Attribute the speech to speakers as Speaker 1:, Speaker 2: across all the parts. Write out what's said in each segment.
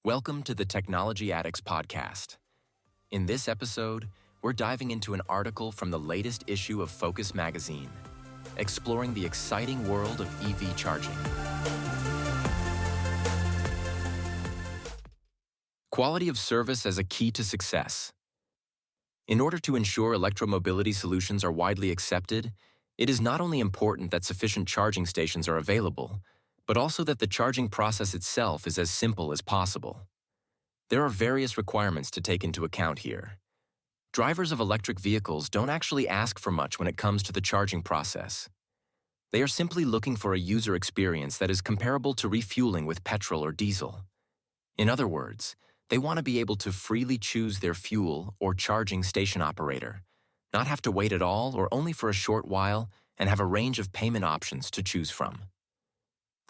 Speaker 1: Welcome to the Technology Addicts podcast. In this episode, we're diving into an article from the latest issue of Focus magazine, exploring the exciting world of EV charging. Quality of service as a key to success. In order to ensure electromobility solutions are widely accepted, it is not only important that sufficient charging stations are available, but also that the charging process itself is as simple as possible. There are various requirements to take into account here. Drivers of electric vehicles don't actually ask for much when it comes to the charging process. They are simply looking for a user experience that is comparable to refueling with petrol or diesel. In other words, they want to be able to freely choose their fuel or charging station operator, not have to wait at all or only for a short while, and have a range of payment options to choose from.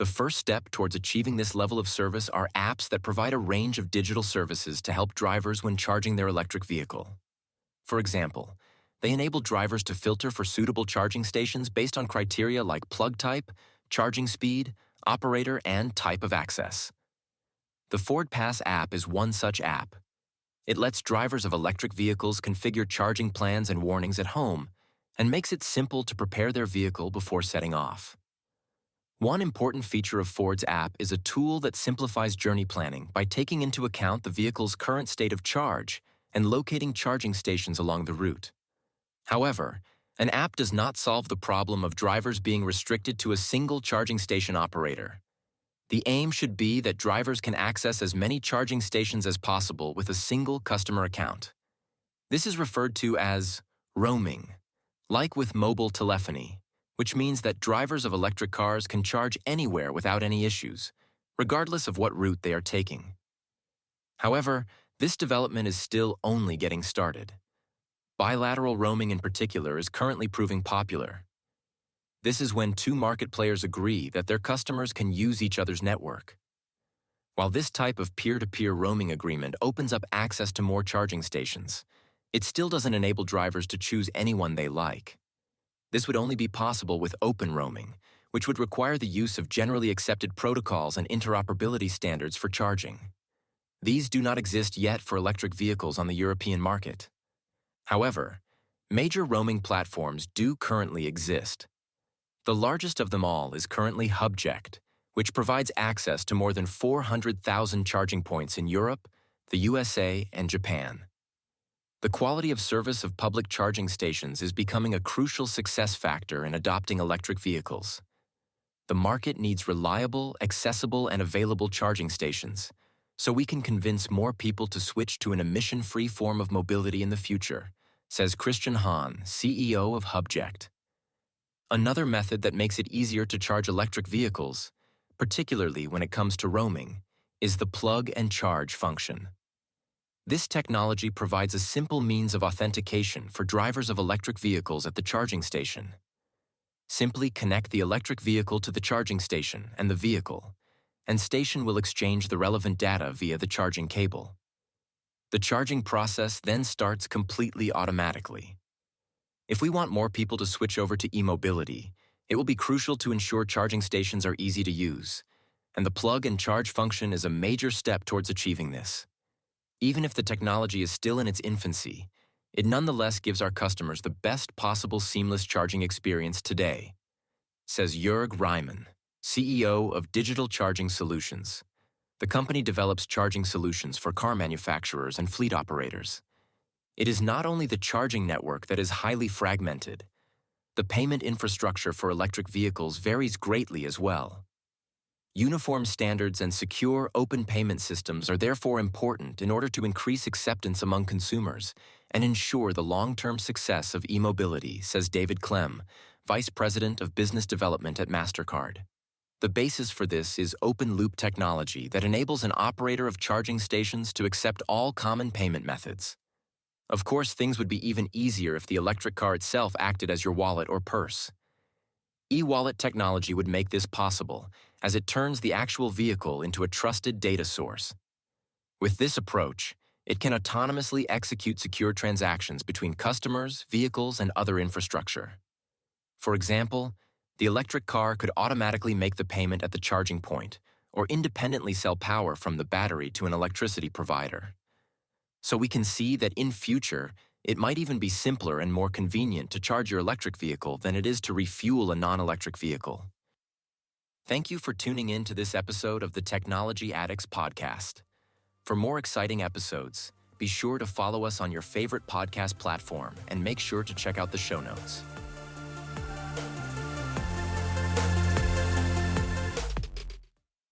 Speaker 1: The first step towards achieving this level of service are apps that provide a range of digital services to help drivers when charging their electric vehicle. For example, they enable drivers to filter for suitable charging stations based on criteria like plug type, charging speed, operator, and type of access. The Ford Pass app is one such app. It lets drivers of electric vehicles configure charging plans and warnings at home and makes it simple to prepare their vehicle before setting off. One important feature of Ford's app is a tool that simplifies journey planning by taking into account the vehicle's current state of charge and locating charging stations along the route. However, an app does not solve the problem of drivers being restricted to a single charging station operator. The aim should be that drivers can access as many charging stations as possible with a single customer account. This is referred to as roaming, like with mobile telephony, which means that drivers of electric cars can charge anywhere without any issues, regardless of what route they are taking. However, this development is still only getting started. Bilateral roaming in particular is currently proving popular. This is when two market players agree that their customers can use each other's network. While this type of peer-to-peer roaming agreement opens up access to more charging stations, it still doesn't enable drivers to choose anyone they like. This would only be possible with open roaming, which would require the use of generally accepted protocols and interoperability standards for charging. These do not exist yet for electric vehicles on the European market. However, major roaming platforms do currently exist. The largest of them all is currently Hubject, which provides access to more than 400,000 charging points in Europe, the USA, and Japan. The quality of service of public charging stations is becoming a crucial success factor in adopting electric vehicles. The market needs reliable, accessible, and available charging stations, so we can convince more people to switch to an emission-free form of mobility in the future, says Christian Hahn, CEO of Hubject. Another method that makes it easier to charge electric vehicles, particularly when it comes to roaming, is the plug and charge function. This technology provides a simple means of authentication for drivers of electric vehicles at the charging station. Simply connect the electric vehicle to the charging station and the vehicle, and station will exchange the relevant data via the charging cable. The charging process then starts completely automatically. If we want more people to switch over to e-mobility, it will be crucial to ensure charging stations are easy to use, and the plug and charge function is a major step towards achieving this. Even if the technology is still in its infancy, it nonetheless gives our customers the best possible seamless charging experience today, says Jörg Reimann, CEO of Digital Charging Solutions. The company develops charging solutions for car manufacturers and fleet operators. It is not only the charging network that is highly fragmented. The payment infrastructure for electric vehicles varies greatly as well. Uniform standards and secure, open payment systems are therefore important in order to increase acceptance among consumers and ensure the long-term success of e-mobility, says David Clem, Vice President of Business Development at MasterCard. The basis for this is open-loop technology that enables an operator of charging stations to accept all common payment methods. Of course, things would be even easier if the electric car itself acted as your wallet or purse. E-wallet technology would make this possible, as it turns the actual vehicle into a trusted data source. With this approach, it can autonomously execute secure transactions between customers, vehicles, and other infrastructure. For example, the electric car could automatically make the payment at the charging point, or independently sell power from the battery to an electricity provider. So we can see that in future, it might even be simpler and more convenient to charge your electric vehicle than it is to refuel a non-electric vehicle. Thank you for tuning in to this episode of the Technology Addicts podcast. For more exciting episodes, be sure to follow us on your favorite podcast platform and make sure to check out the show notes.